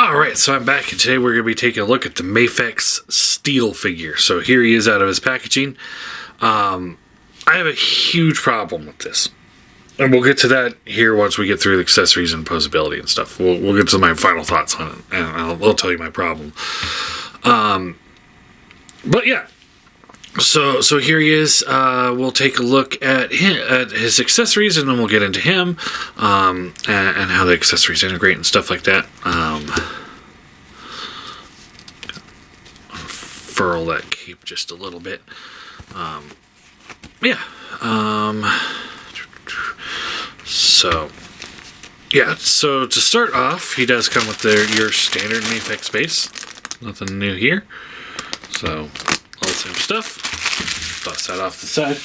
Alright, so I'm back, and today we're going to be taking a look at the Mafex steel figure. So here he is out of his packaging. I have a huge problem with this. And we'll get to that here once we get through the accessories and posability and stuff. We'll get to my final thoughts on it, and I'll tell you my problem. But yeah. So here he is. We'll take a look at his accessories, and then we'll get into him, and how the accessories integrate and stuff like that. Furl that cape just a little bit. So to start off, he does come with your standard Mafex base. Nothing new here. So all the same stuff. Bust that off the side.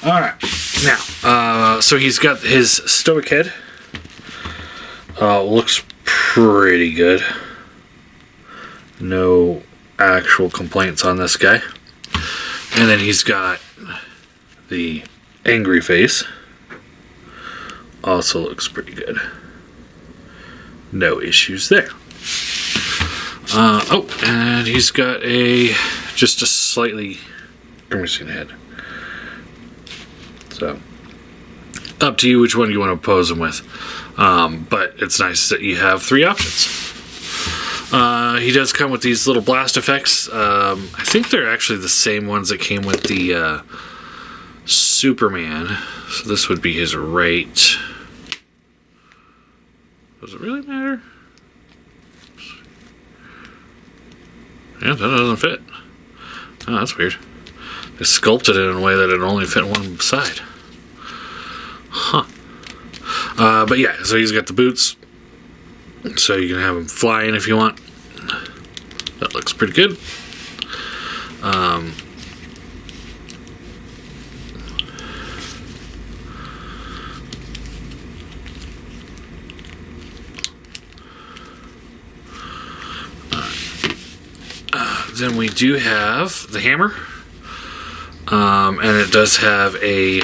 Alright. Now, so he's got his stoic head. Looks pretty good. No actual complaints on this guy. And then he's got the angry face. Also looks pretty good. No issues there. And he's got just a slightly grimacing head. So, up to you which one you want to pose him with. But it's nice that you have three options. He does come with these little blast effects. I think they're actually the same ones that came with the Superman. So this would be his right. Does it really matter? Yeah, that doesn't fit. Oh, that's weird. They sculpted it in a way that it only fit one side. Huh. But yeah, so he's got the boots. So you can have him flying if you want. That looks pretty good. Then we do have the hammer. And it does have a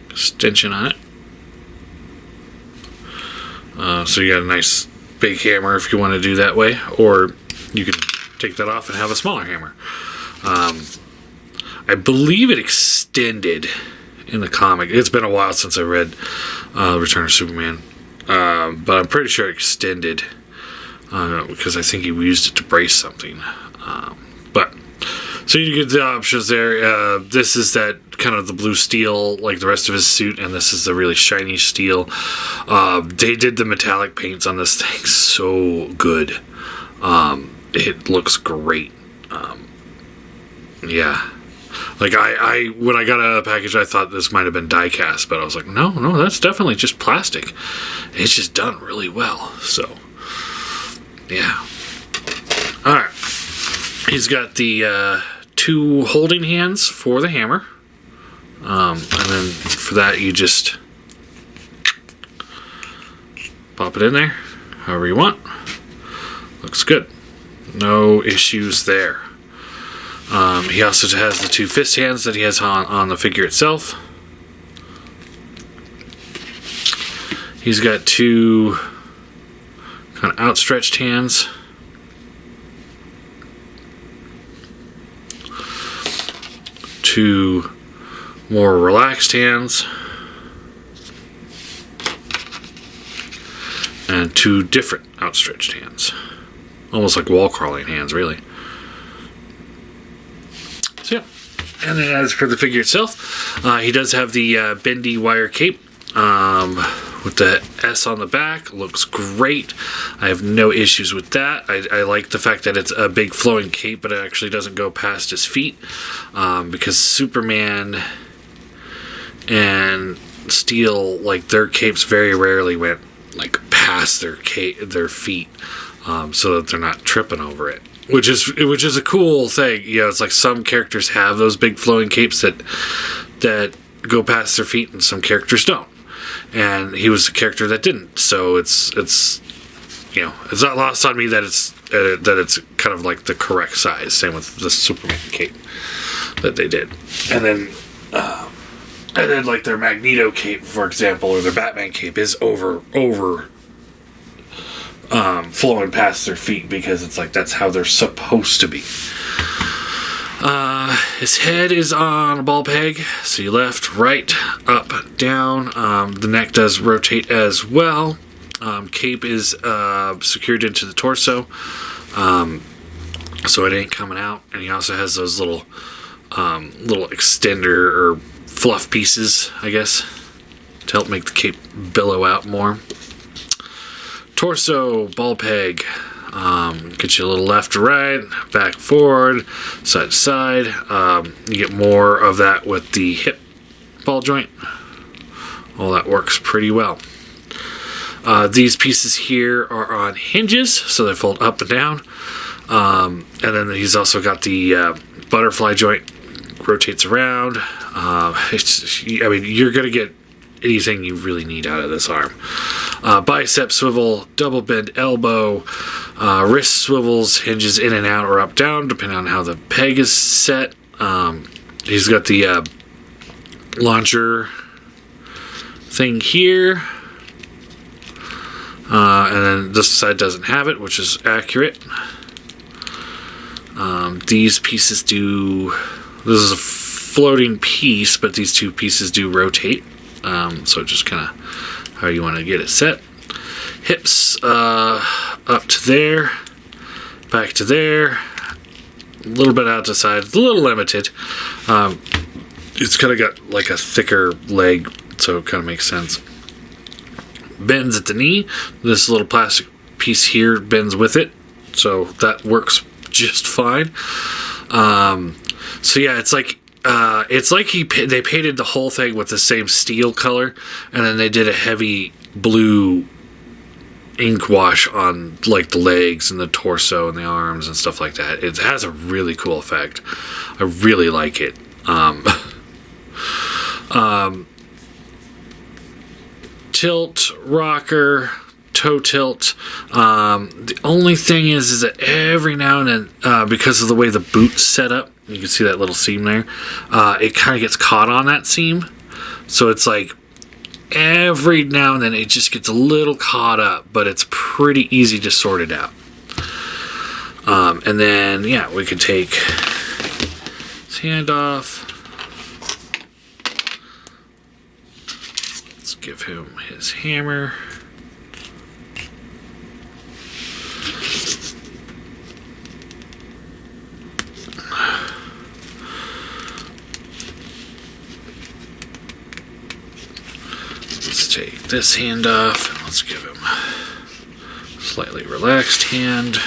extension on it. So you got a nice big hammer if you want to do that way, or you can take that off and have a smaller hammer. I believe it extended in the comic. It's been a while since I read Return of Superman, but I'm pretty sure it extended because I think he used it to brace something. So you get the options there. This is that kind of the blue steel like the rest of his suit, and this is the really shiny steel. They did the metallic paints on this thing so good. It looks great. Yeah. Like I when I got out of the package, I thought this might have been die cast, but I was like, no, that's definitely just plastic. It's just done really well. So yeah. Alright. He's got the two holding hands for the hammer. And then for that you just pop it in there however you want. Looks good. No issues there. He also has the two fist hands that he has on the figure itself. He's got two kind of outstretched hands. Two more relaxed hands. And two different outstretched hands. Almost like wall crawling hands, really. So yeah. And then as for the figure itself, he does have the bendy wire cape with the S on the back. Looks great. I have no issues with that. I like the fact that it's a big flowing cape, but it actually doesn't go past his feet, because Superman and Steel, like their capes very rarely went like past their feet, so that they're not tripping over it. Which is a cool thing. You know, it's like some characters have those big flowing capes that go past their feet, and some characters don't. And he was a character that didn't. So it's you know, it's not lost on me that it's kind of like the correct size. Same with the Superman cape that they did. And then like their Magneto cape, for example, or their Batman cape is over flowing past their feet, because it's like that's how they're supposed to be. His head is on a ball peg, so you left, right, up, down. The neck does rotate as well. Cape is secured into the torso, so it ain't coming out. And he also has those little extender or fluff pieces, I guess, to help make the cape billow out more. Torso, ball peg. Get you a little left to right, back forward, side to side. You get more of that with the hip ball joint. All that works pretty well. These pieces here are on hinges, so they fold up and down. And then he's also got the butterfly joint, rotates around. You're going to get anything you really need out of this arm. Bicep swivel, double bend elbow, wrist swivels, hinges in and out or up down depending on how the peg is set. He's got the launcher thing here, and then this side doesn't have it, which is accurate. These pieces do, this is a floating piece, but these two pieces do rotate. So just kind of how you want to get it set. Hips up to there, back to there, a little bit out to the side. It's a little limited. It's kind of got like a thicker leg, so it kind of makes sense. Bends at the knee. This little plastic piece here bends with it, so that works just fine. So yeah, it's like they painted the whole thing with the same steel color, and then they did a heavy blue ink wash on like the legs and the torso and the arms and stuff like that. It has a really cool effect. I really like it. Tilt, rocker, toe tilt. The only thing is that every now and then, because of the way the boot's set up, you can see that little seam there, it kind of gets caught on that seam. So it's like every now and then it just gets a little caught up, but it's pretty easy to sort it out. And then, yeah, we can take his hand off. Let's give him his hammer. Let's take this hand off and let's give him a slightly relaxed hand.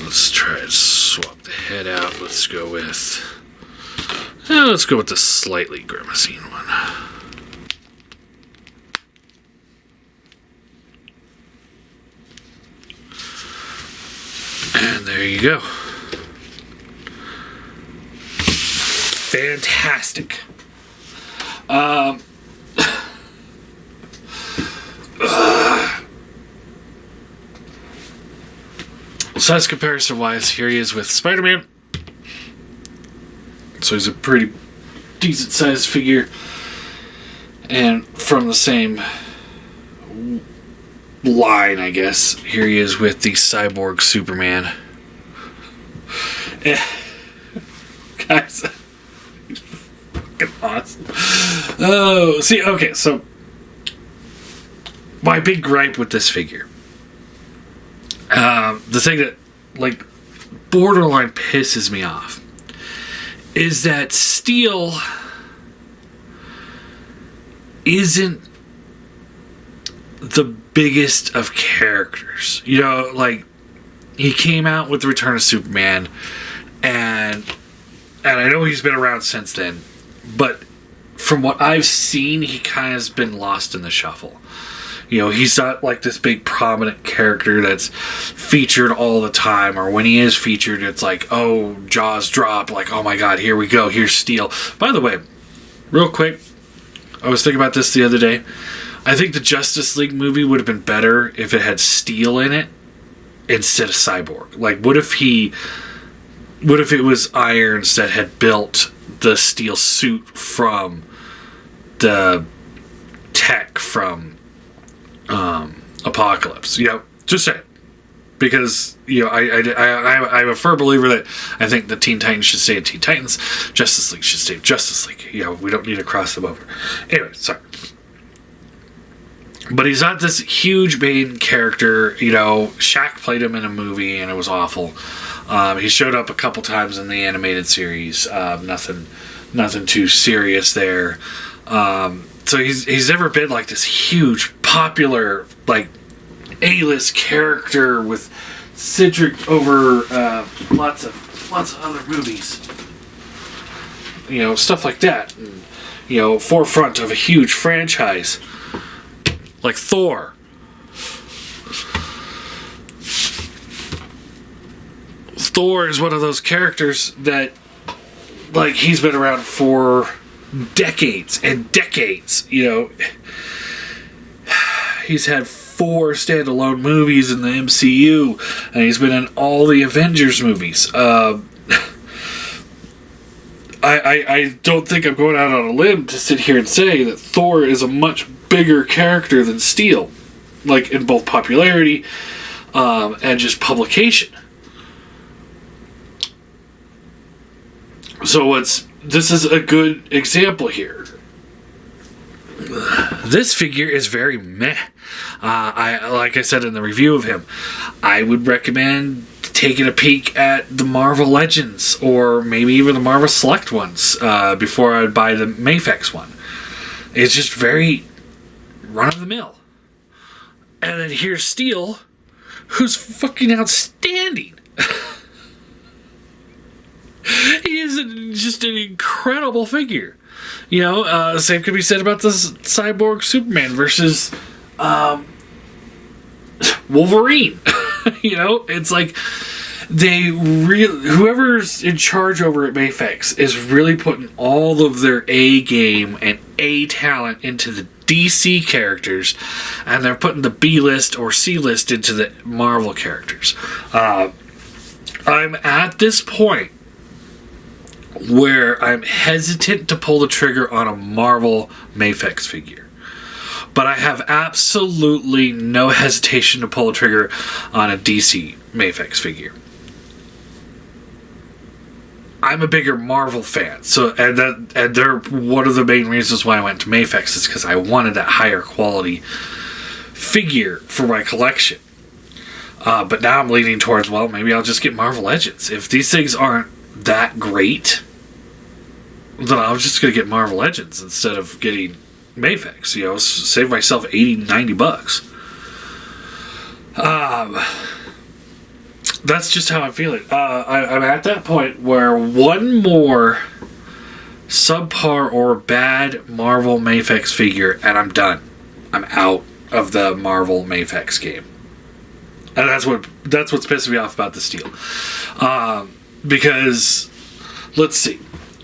Let's try to swap the head out. Let's go with the slightly grimacing one. And there you go. Fantastic. Size comparison wise, here he is with Spider-Man. So he's a pretty decent sized figure. And from the same line, I guess, here he is with the Cyborg Superman. Guys, he's fucking awesome. Oh, see, okay, so my big gripe with this figure, the thing that like borderline pisses me off, is that Steel isn't the biggest of characters. You know, like, he came out with the Return of Superman, and I know he's been around since then, but from what I've seen, he kind of has been lost in the shuffle. You know, he's not like this big prominent character that's featured all the time, or when he is featured, it's like, oh, jaws drop, like, oh my god, here we go, here's Steel. By the way, real quick, I was thinking about this the other day. I think the Justice League movie would have been better if it had Steel in it instead of Cyborg. Like, what if it was Irons that had built the Steel suit from the tech from Apocalypse? You know, just saying. Because, you know, I'm a firm believer that I think the Teen Titans should stay in Teen Titans. Justice League should stay in Justice League. You know, we don't need to cross them over. Anyway, sorry. But he's not this huge main character. You know, Shaq played him in a movie and it was awful. He showed up a couple times in the animated series. Nothing too serious there. So he's never been like this huge, popular, like, A-list character with centric over lots of other movies. You know, stuff like that. And, you know, forefront of a huge franchise like Thor. Thor is one of those characters that, like, he's been around for decades and decades. You know, he's had 4 standalone movies in the MCU, and he's been in all the Avengers movies. I don't think I'm going out on a limb to sit here and say that Thor is a much bigger character than Steel, like in both popularity and just publication. So this is a good example here. This figure is very meh. Like I said in the review of him, I would recommend taking a peek at the Marvel Legends, or maybe even the Marvel Select ones, before I'd buy the Mafex one. It's just very run-of-the-mill. And then here's Steel, who's fucking outstanding. He is just an incredible figure. You know, same could be said about the Cyborg Superman versus Wolverine. You know, it's like whoever's in charge over at Mafex is really putting all of their A game and A talent into the DC characters, and they're putting the B list or C list into the Marvel characters. I'm at this point where I'm hesitant to pull the trigger on a Marvel Mafex figure. But I have absolutely no hesitation to pull the trigger on a DC Mafex figure. I'm a bigger Marvel fan, so and they're one of the main reasons why I went to Mafex is because I wanted that higher quality figure for my collection. But now I'm leaning towards, well, maybe I'll just get Marvel Legends. If these things aren't that great, then I'm just going to get Marvel Legends instead of getting Mafex. You know, save myself $80-$90. That's just how I'm feeling. I'm at that point where one more subpar or bad Marvel Mafex figure and I'm done. I'm out of the Marvel Mafex game. And that's what's pissing me off about the Steel. Because, let's see.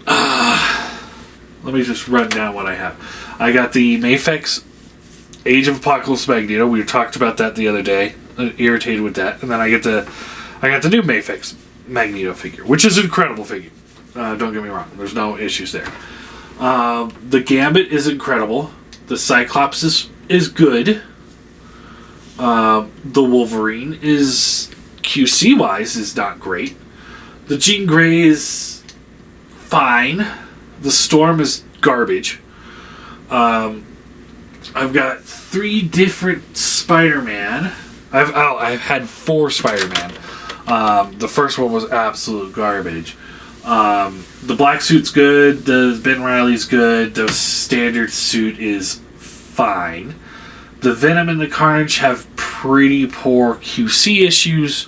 Let me just run down what I have. I got the Mafex Age of Apocalypse Magneto. We talked about that the other day. Irritated with that. And then I got the new Mafex Magneto figure, which is an incredible figure. Don't get me wrong. There's no issues there. The Gambit is incredible. The Cyclops is good. The Wolverine is, QC-wise, is not great. The Jean Grey is fine. The Storm is garbage. I've got 3 different Spider-Man. I've had 4 Spider-Man. The first one was absolute garbage. The black suit's good. The Ben Reilly's good. The standard suit is fine. The Venom and the Carnage have pretty poor QC issues.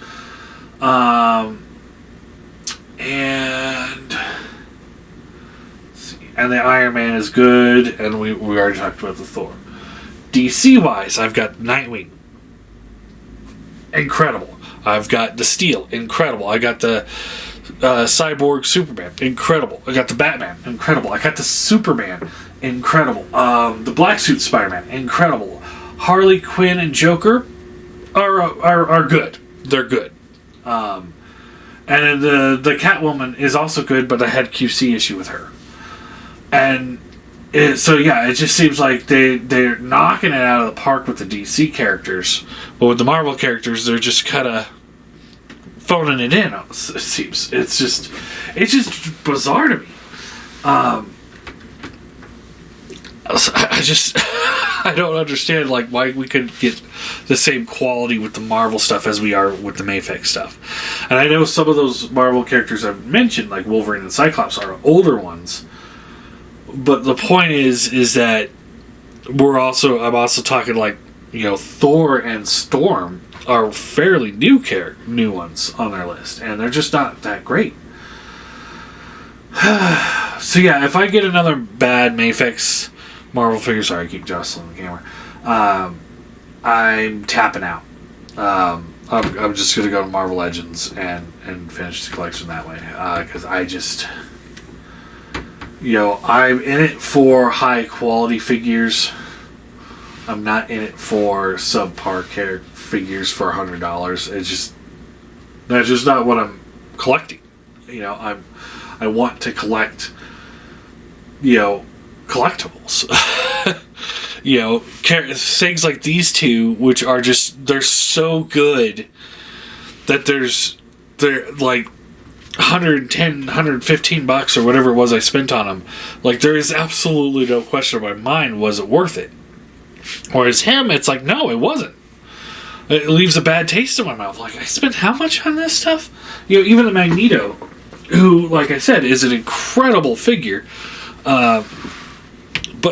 And the Iron Man is good, and we already talked about the Thor. DC wise, I've got Nightwing. Incredible. I've got the Steel. Incredible. I got the Cyborg Superman. Incredible. I got the Batman. Incredible. I got the Superman. Incredible. The Black Suit Spider-Man. Incredible. Harley Quinn and Joker are good. They're good. And then the Catwoman is also good, but I had QC issue with her. And so yeah, it just seems like they're knocking it out of the park with the DC characters, but with the Marvel characters, they're just kind of phoning it in. It seems it's just bizarre to me. I don't understand like why we couldn't get the same quality with the Marvel stuff as we are with the Mafex stuff. And I know some of those Marvel characters I've mentioned, like Wolverine and Cyclops, are older ones. But the point is that I'm also talking like, Thor and Storm are fairly new ones on their list, and they're just not that great. So yeah, if I get another bad Mafex Marvel figure, sorry, I keep jostling the camera. I'm tapping out. I'm just gonna go to Marvel Legends and finish the collection that way, because I just. I'm in it for high quality figures. I'm not in it for subpar figures for $100. That's just not what I'm collecting. I want to collect, collectibles. Things like these two, which are they're so good that they're like $110, $115 or whatever it was I spent on them. Like, there is absolutely no question in my mind, was it worth it? Whereas him, it's like, no, it wasn't. It leaves a bad taste in my mouth. Like, I spent how much on this stuff? Even the Magneto, who, like I said, is an incredible figure. But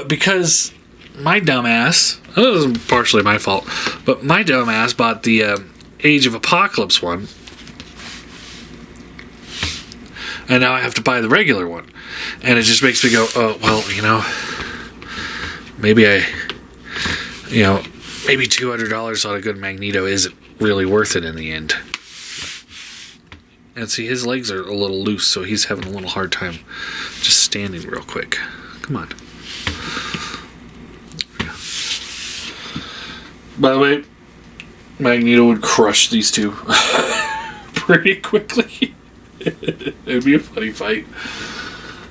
because my dumbass, it was partially my fault, but my dumbass bought the Age of Apocalypse one. And now I have to buy the regular one. And it just makes me go, oh, well, maybe maybe $200 on a good Magneto isn't really worth it in the end. And see, his legs are a little loose, so he's having a little hard time just standing real quick. Come on. By the way, Magneto would crush these two pretty quickly. It'd be a funny fight.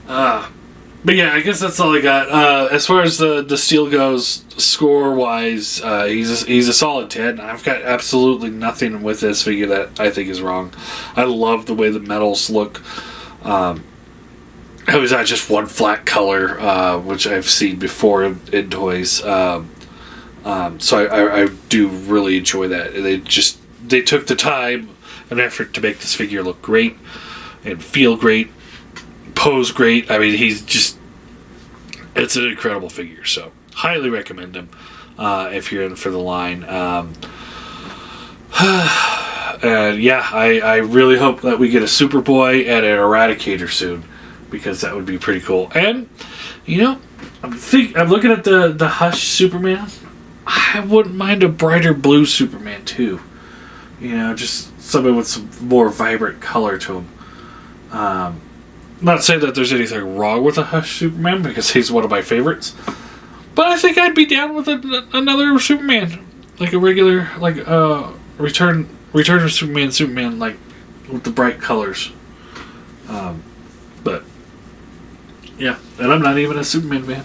But yeah, I guess that's all I got. As far as the Steel goes, score-wise, he's a solid 10. I've got absolutely nothing with this figure that I think is wrong. I love the way the metals look. It was not just one flat color, which I've seen before in toys. So I do really enjoy that. They took the time and effort to make this figure look great and feel great, pose great. I mean, it's an incredible figure, so highly recommend him if you're in for the line. And yeah, I really hope that we get a Superboy and an Eradicator soon, because that would be pretty cool. And I'm looking at the Hush Superman. I wouldn't mind a brighter blue Superman too. Just something with some more vibrant color to him. Not saying that there's anything wrong with a Hush Superman, because he's one of my favorites. But I think I'd be down with another Superman, like a regular, like Return of Superman, like with the bright colors. But yeah, and I'm not even a Superman fan.